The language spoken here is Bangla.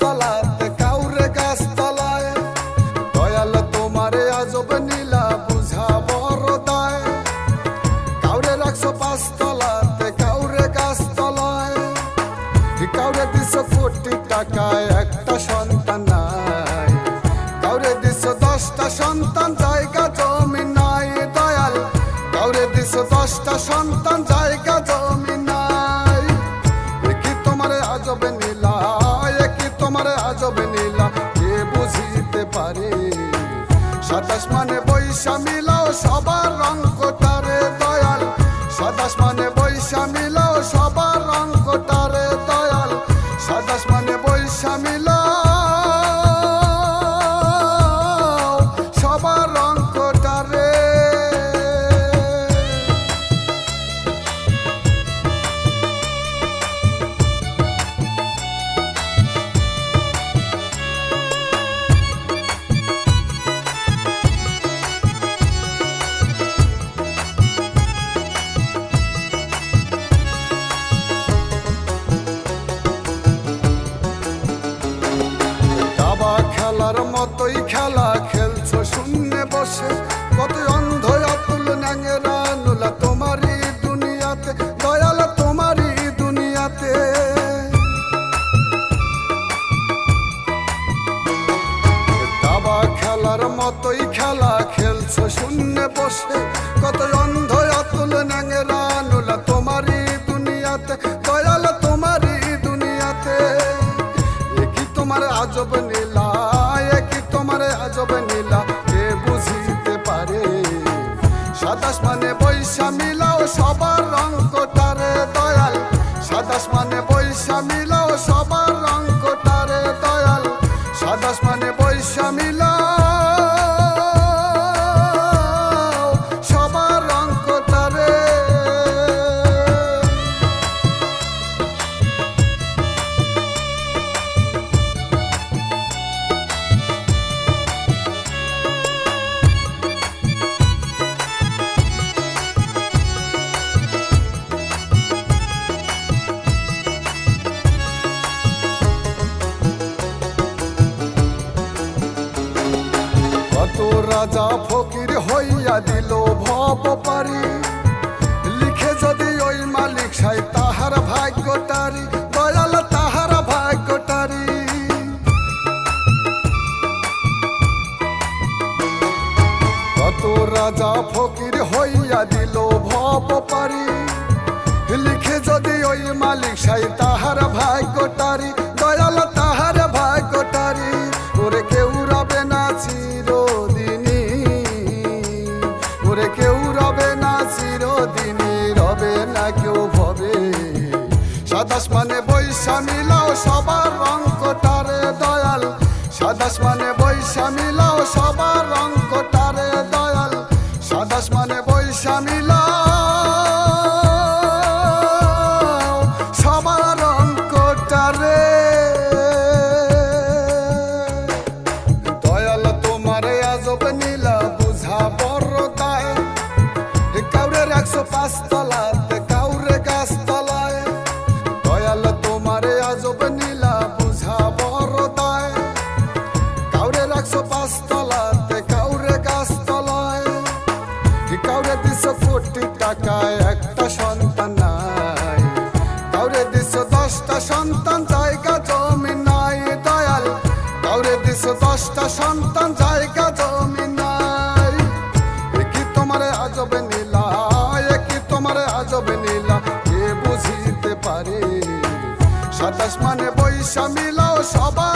তলাতে কাউরে গাছতলায়। দয়াল তোমারে আজব নীলা বুঝা বড় দায়। কাউরে রাখছো পাঁচতলাতে কাউরে গাছতলায়। কাউরে দিছো কোটি টাকায় একটা সন্তান নাই। কাউরে দিছো 10টা সন্তান জায়গা জমি নাই। দয়াল কাউরে দিছো 10টা সন্তান জায়গা জমি নাই। কি তোমারে আজব নীলা, কি তোমারে আজব নীলা কে বুঝিতে পারে। 27 মানে বৈশা মিলাও সবার রং কোটারে। দয়াল 27 মানে বৈশা মিলাও সবার রং কোটারে। দয়াল 27 মানে বৈশা মিলাও সবার রং কোটারে। খেলার মতোই খেলা খেলছো শূন্যে বসে। কত অন্ধ অতুল ন্যাংরা নুলা তোমারই দুনিয়াতে। দয়াল তোমারই দুনিয়াতে। দাবা খেলার মতোই খেলা খেলছো শূন্যে বসে। কত অন্ধ অতুল ন্যাংরা নুলা তোমারই দুনিয়াতে। দয়াল তোমারই দুনিয়াতে। কি তোমার আজব নীলা, কি তোমার আজব নীলা কে বুঝিতে পারে। 27 মানে বৈশা মিলাও সবার রং কোটারে। দয়াল 27 মানে বৈশা মিলাও সবার রং কোটারে। দয়াল 27 মানে বৈশা মিলাও সবার রং কোটারে। কত রাজা ফকির হইয়া দিল ভব পারি। লিখে যদি ওই মালিক সাই তাহার ভাগ্যটারি। দয়াল তাহার ভাগ্যটারি। কত রাজা ফকির হইয়া দিল ভব পারি। লিখে যদি ওই মালিক সাই তাহার ভাগ্যটারি। দয়াল তাহার ভাগ্যটারি। ওরে কেউ রবে না চিরদিনী। ওরে কেউ রবে না চিরদিনী। রবে না কেউ ভবে। 27 মানে বৈশা মিলাও সবার রং কোটারে। দয়াল 27 মানে বৈশা মিলাও সবার রং কোটারে। দয়াল 27 মানে বৈশা মিলাও সবার রং কোটারে। দয়াল তোমারে আজব নীলা বুঝা বড় দায়। কাউরে রাখছো পাঁচতলাতে কাউরে গাছতলায়। দয়াল তোমারে আজব নীলা বুঝা বড় দায়। কাউরে রাখছো পাঁচতলাতে কাউরে গাছতলায়। কাউরে দিছো কোটি টাকায় একটা সন্তান নাই। কাউরে দিছো 10টা সন্তান জায়গা জমি নাই। দয়াল কাউরে দিছো 10টা সন্তান জায়গা জমি নাই। কি তোমার আজব নীলা, কি তোমার আজব নীলা কে বুঝিতে পারে। 27 মানে বৈশা মিলাও সবার